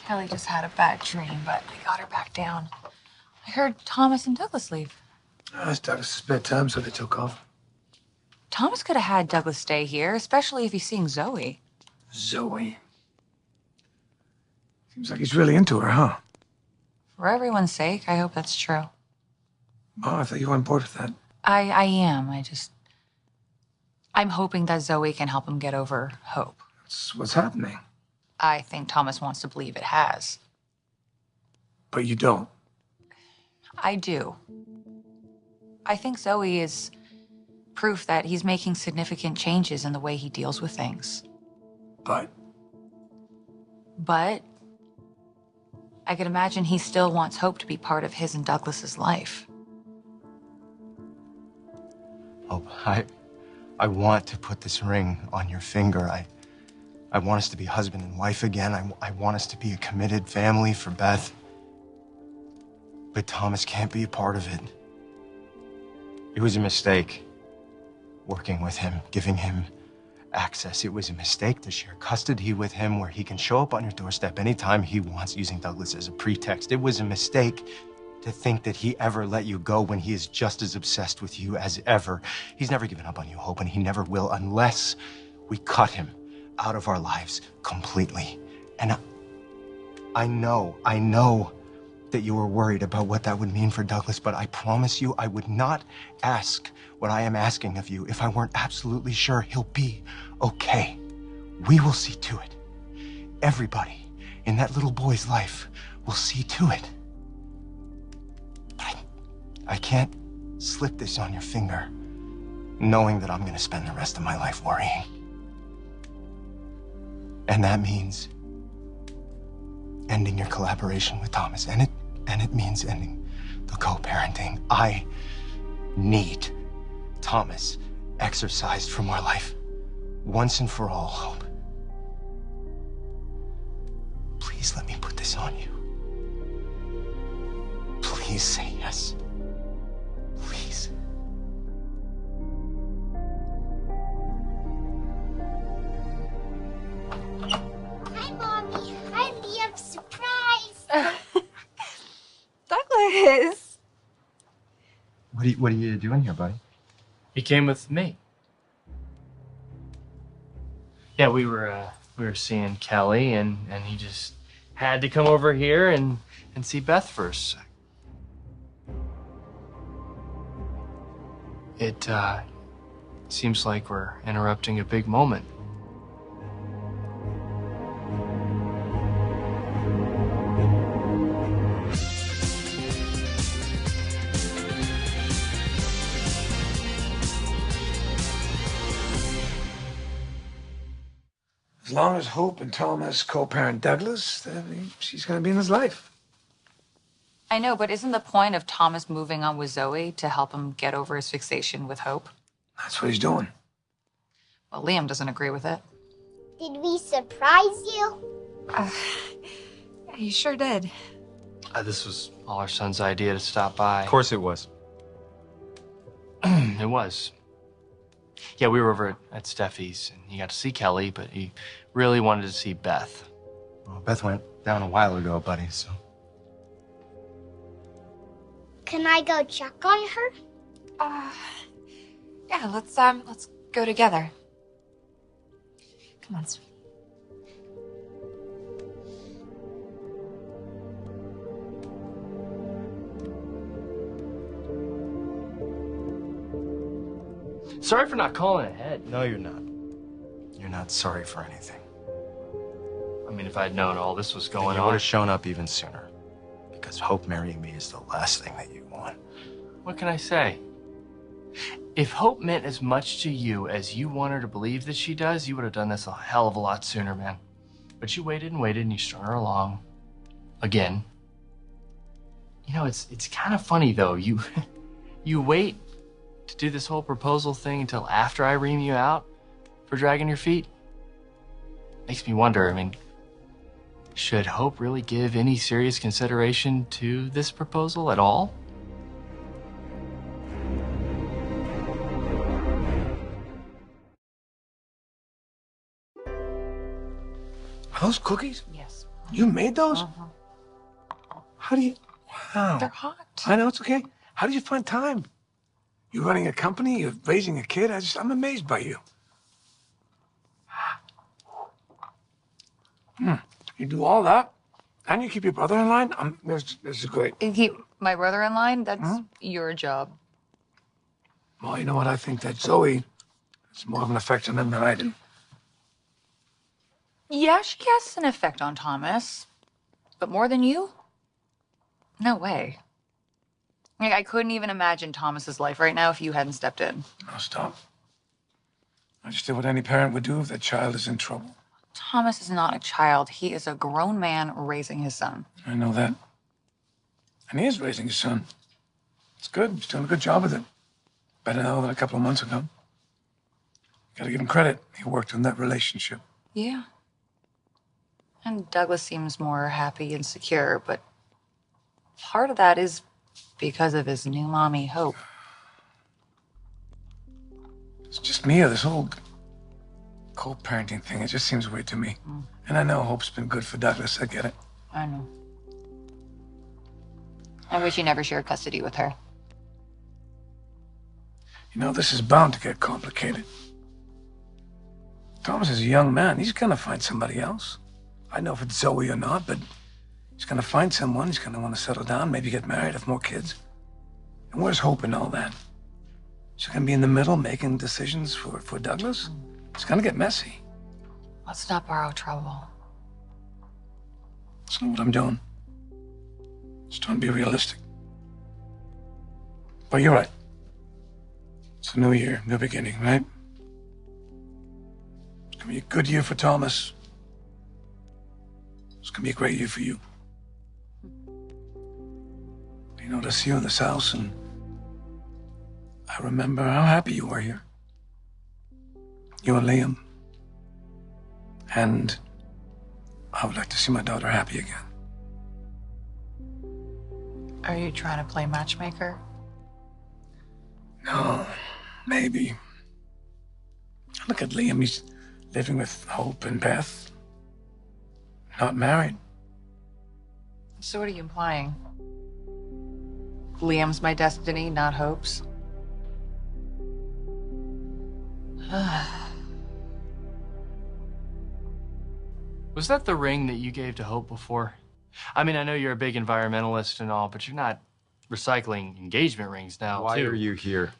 Kelly just had a bad dream, but I got her back down. I heard Thomas and Douglas leave. It's Douglas's bedtime, so they took off. Thomas could have had Douglas stay here, especially if he's seeing Zoe. Zoe? Seems like he's really into her, huh? For everyone's sake, I hope that's true. Oh, I thought you were on board with that. I am. I'm hoping that Zoe can help him get over Hope. That's what's happening. I think Thomas wants to believe it has. But you don't. I do. I think Zoe is proof that he's making significant changes in the way he deals with things. But I could imagine he still wants Hope to be part of his and Douglas's life. Hope, I want to put this ring on your finger. I want us to be husband and wife again. I want us to be a committed family for Beth. But Thomas can't be a part of it. It was a mistake working with him, giving him access. It was a mistake to share custody with him where he can show up on your doorstep anytime he wants using Douglas as a pretext. It was a mistake to think that he ever let you go when he is just as obsessed with you as ever. He's never given up on you, Hope, and he never will unless we cut him out of our lives completely. And I know that you were worried about what that would mean for Douglas, but I promise you I would not ask what I am asking of you if I weren't absolutely sure he'll be okay. We will see to it. Everybody in that little boy's life will see to it. But I can't slip this on your finger knowing that I'm going to spend the rest of my life worrying. And that means ending your collaboration with Thomas, and it means ending the co-parenting. I need Thomas exorcised from our life once and for all, Hope. Please let me put this on you. Please say yes. Please. Hi, Mommy. Hi, Liam. Surprise. Douglas! What are you doing here, buddy? He came with me. Yeah, we were seeing Kelly, and he just had to come over here and see Beth first. It seems like we're interrupting a big moment. As long as Hope and Thomas co-parent Douglas, then she's going to be in his life. I know, but isn't the point of Thomas moving on with Zoe to help him get over his fixation with Hope? That's what he's doing. Well, Liam doesn't agree with it. Did we surprise you? Yeah, you sure did. This was all our son's idea to stop by. Of course it was. It was. Yeah, we were over at Steffy's, and he got to see Kelly, but he really wanted to see Beth. Well, Beth went down a while ago, buddy, so. Can I go check on her? Yeah, let's go together. Come on, sweet. Sorry for not calling ahead. No, you're not. You're not sorry for anything. I mean, if I'd known all this was going You would on. have shown up even sooner. Because Hope marrying me is the last thing that you want. What can I say? If Hope meant as much to you as you want her to believe that she does, you would have done this a hell of a lot sooner, man. But you waited and waited, and you strung her along. Again. You know, it's kind of funny, though. You wait to do this whole proposal thing until after I ream you out for dragging your feet. Makes me wonder, I mean, should Hope really give any serious consideration to this proposal at all? Are those cookies? Yes. You made those? How do you... Wow. They're hot. I know, it's okay. How did you find time? You're running a company, you're raising a kid. I'm amazed by you. You do all that, and you keep your brother in line? This is great. And keep my brother in line? That's your job. Well, you know what? I think that Zoe has more of an effect on them than I do. Yeah, she has an effect on Thomas. But more than you? No way. Like, I couldn't even imagine Thomas's life right now if you hadn't stepped in. No, stop. I just did what any parent would do if their child is in trouble. Thomas is not a child. He is a grown man raising his son. I know that. And he is raising his son. It's good. He's doing a good job with it. Better now than a couple of months ago. Gotta give him credit. He worked on that relationship. Yeah. And Douglas seems more happy and secure, but part of that is because of his new mommy, Hope. It's just Mia, this whole co-parenting thing. It just seems weird to me. And I know Hope's been good for Douglas. I get it. I know. I wish you never shared custody with her. You know, this is bound to get complicated. Thomas is a young man. He's gonna find somebody else. I know if it's Zoe or not, but he's gonna find someone. He's gonna want to settle down, maybe get married, have more kids. And where's Hope in all that? She's gonna be in the middle making decisions for Douglas? It's gonna get messy. Let's not borrow trouble. That's not what I'm doing. Just trying to be realistic. But you're right. It's a new year, new beginning, right? It's gonna be a good year for Thomas. It's gonna be a great year for you. You know, to see you in this house, and I remember how happy you were here. You and Liam. And I would like to see my daughter happy again. Are you trying to play matchmaker? No, maybe. Look at Liam. He's living with Hope and Beth. Not married. So what are you implying? Liam's my destiny, not Hope's? Was that the ring that you gave to Hope before? I mean, I know you're a big environmentalist and all, but you're not recycling engagement rings now, Why too. are you here?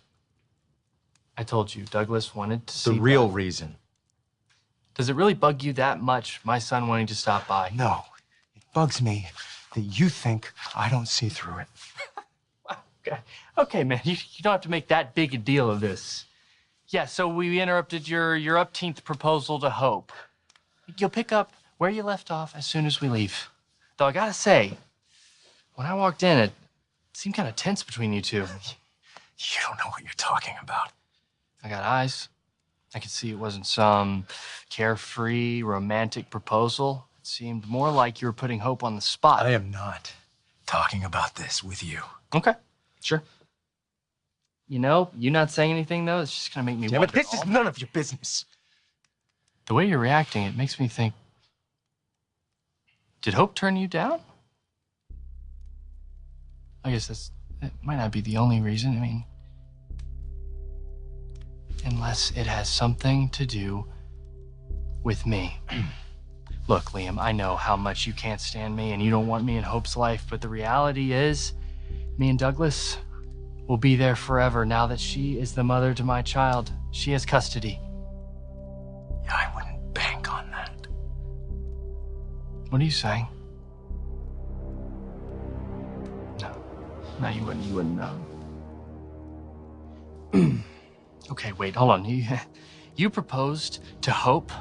I told you, Douglas wanted to see The real Beth. reason. Does it really bug you that much, my son wanting to stop by? No, it bugs me that you think I don't see through it. Okay, man, you don't have to make that big a deal of this. Yeah, so we interrupted your upteenth proposal to Hope. You'll pick up where you left off as soon as we leave. Though I gotta say, when I walked in, it seemed kind of tense between you two. You don't know what you're talking about. I got eyes. I could see it wasn't some carefree, romantic proposal. It seemed more like you were putting Hope on the spot. I am not talking about this with you. Okay, sure. You know, you not saying anything, though, it's just gonna make me Damn wonder. it, this is none of your business. The way you're reacting, it makes me think, did Hope turn you down? I guess that might not be the only reason. I mean, unless it has something to do with me. Look, Liam, I know how much you can't stand me and you don't want me in Hope's life, but the reality is, me and Douglas will be there forever now that she is the mother to my child. She has custody. Yeah, I wouldn't bank on that. What are you saying? No, you wouldn't know. Okay, wait, hold on. You proposed to Hope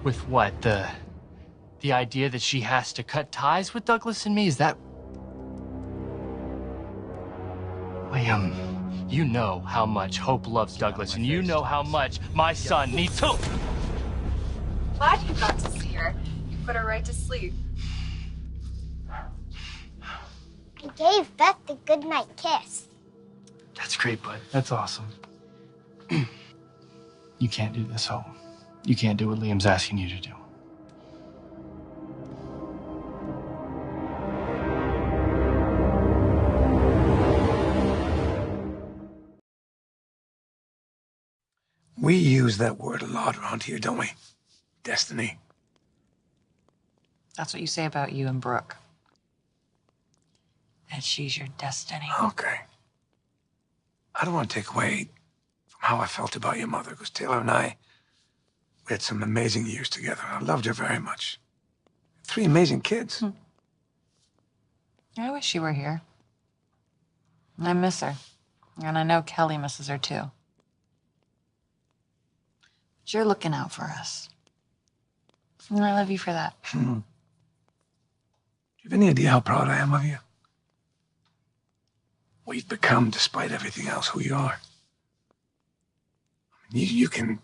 with what? The idea that she has to cut ties with Douglas and me? Is that... Liam, you know how much Hope loves Douglas, and you know how much my son needs Hope. Glad you got to see her. You put her right to sleep. I gave Beth the goodnight kiss. That's great, bud. That's awesome. You can't do this, Hope. You can't do what Liam's asking you to do. We use that word a lot around here, don't we? Destiny. That's what you say about you and Brooke. That she's your destiny. Okay. I don't want to take away from how I felt about your mother, because Taylor and I, we had some amazing years together. I loved her very much. 3 amazing kids. I wish she were here. I miss her. And I know Kelly misses her too. But you're looking out for us. And I love you for that. Do you have any idea how proud I am of you? What you've become despite everything else, who you are. I mean, you can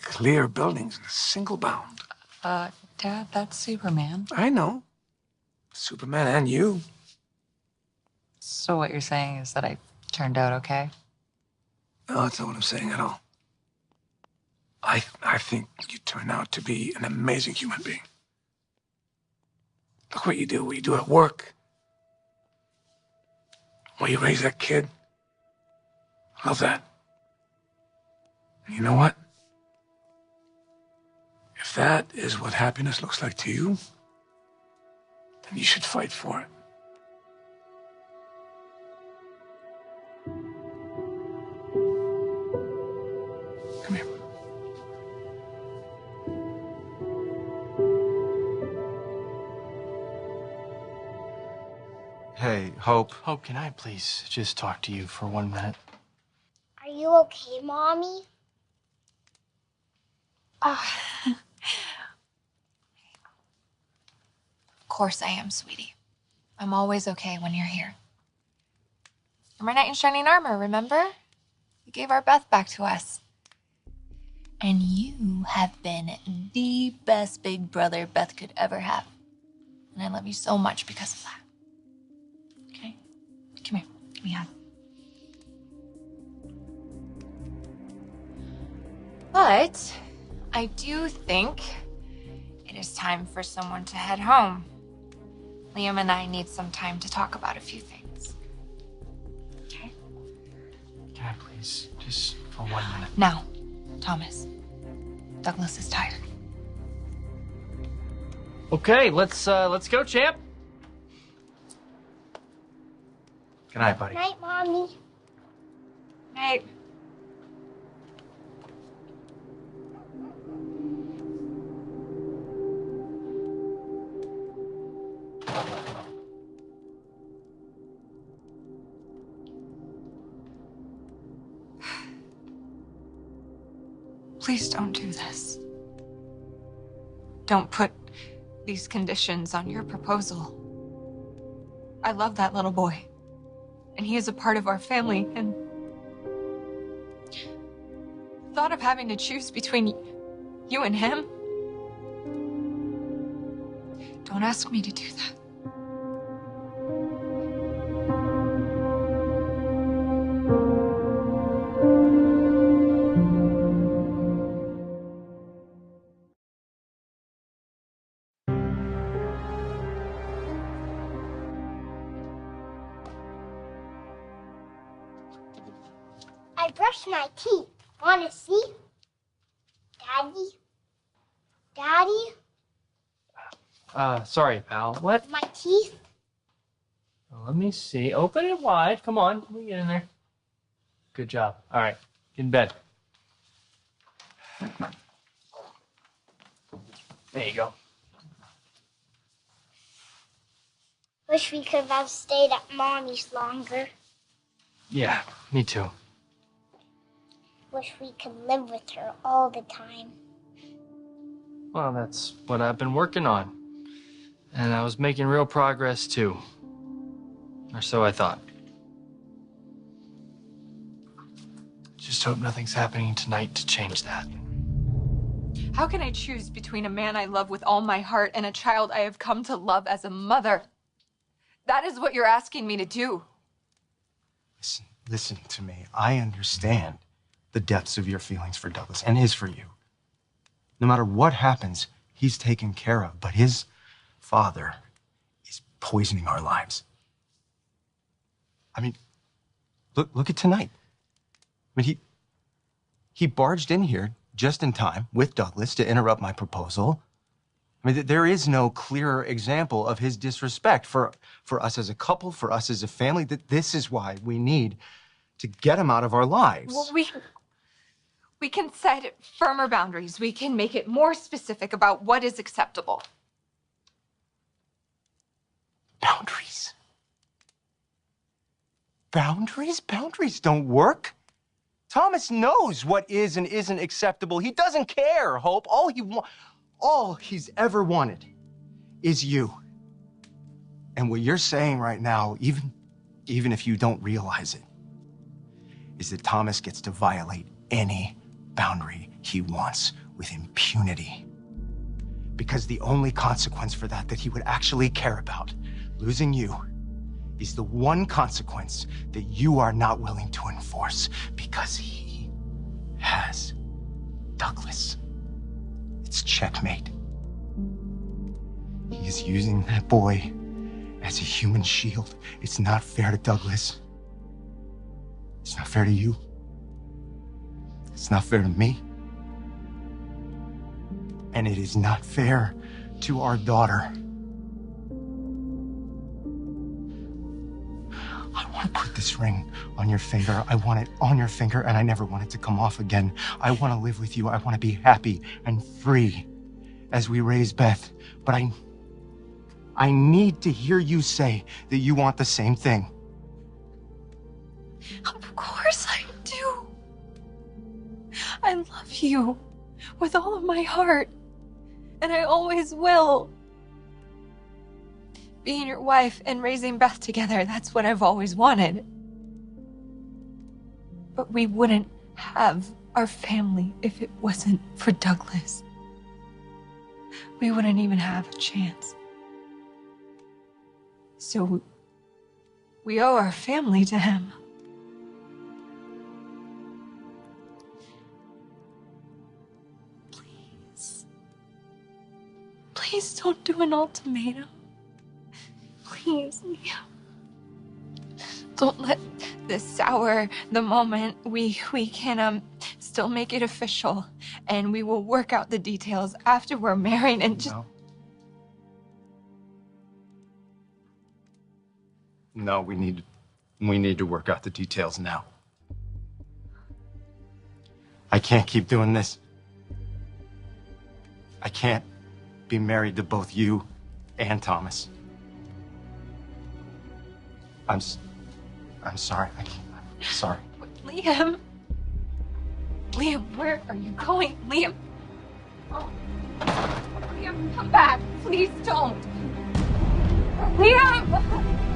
clear buildings in a single bound. Dad, that's Superman. I know. Superman and you. So what you're saying is that I turned out okay? No, that's not what I'm saying at all. I think you turn out to be an amazing human being. Look what you do at work. What you raise that kid. Love that. And you know what? If that is what happiness looks like to you, then you should fight for it. Come here. Hey, Hope. Hope, can I please just talk to you for 1 minute? Are you okay, Mommy? Of course I am, sweetie. I'm always okay when you're here. You're my knight in shining armor, remember? You gave our Beth back to us. And you have been the best big brother Beth could ever have. And I love you so much because of that. Okay? Come here. Give me a hug. But I do think it is time for someone to head home. Liam and I need some time to talk about a few things. Okay? Can I please, just for 1 minute? Now, Thomas, Douglas is tired. Okay, let's go, champ. Good night, buddy. Night, Mommy. Night. Please don't do this. Don't put these conditions on your proposal. I love that little boy, and he is a part of our family, and the thought of having to choose between you and him, don't ask me to do that. I brushed my teeth. Wanna see? Daddy? Daddy? Sorry, pal. What? My teeth? Let me see. Open it wide. Come on. Let me get in there. Good job. All right. Get in bed. There you go. Wish we could have stayed at Mommy's longer. Yeah, me too. Wish we could live with her all the time. Well, that's what I've been working on. And I was making real progress too. Or so I thought. Just hope nothing's happening tonight to change that. How can I choose between a man I love with all my heart and a child I have come to love as a mother? That is what you're asking me to do. Listen to me. I understand the depths of your feelings for Douglas and his for you. No matter what happens, he's taken care of, but his father is poisoning our lives. I mean, look at tonight. I mean, He barged in here just in time with Douglas to interrupt my proposal. I mean, there is no clearer example of his disrespect for us as a couple, for us as a family. That this is why we need to get him out of our lives. Well, we can set firmer boundaries. We can make it more specific about what is acceptable. Boundaries? Boundaries? Boundaries don't work. Thomas knows what is and isn't acceptable. He doesn't care, Hope. All he's ever wanted is you. And what you're saying right now, even if you don't realize it, is that Thomas gets to violate any boundary he wants with impunity. Because the only consequence for that he would actually care about, losing you, is the one consequence that you are not willing to enforce because he has Douglas. It's checkmate. He is using that boy as a human shield. It's not fair to Douglas. It's not fair to you. It's not fair to me. And it is not fair to our daughter. I want to put this ring on your finger. I want it on your finger, and I never want it to come off again. I want to live with you. I want to be happy and free as we raise Beth. But I need to hear you say that you want the same thing. Of course I do. I love you with all of my heart, and I always will. Being your wife and raising Beth together, that's what I've always wanted. But we wouldn't have our family if it wasn't for Douglas. We wouldn't even have a chance. So we owe our family to him. Please don't do an ultimatum. Please, Liam. Don't let this sour the moment. We can still make it official, and we will work out the details after we're married and just... No, we need to work out the details now. I can't keep doing this. I can't be married to both you and Thomas. I'm sorry. I'm sorry. Liam, where are you going? Liam. Oh. Liam, come back. Please don't. Liam!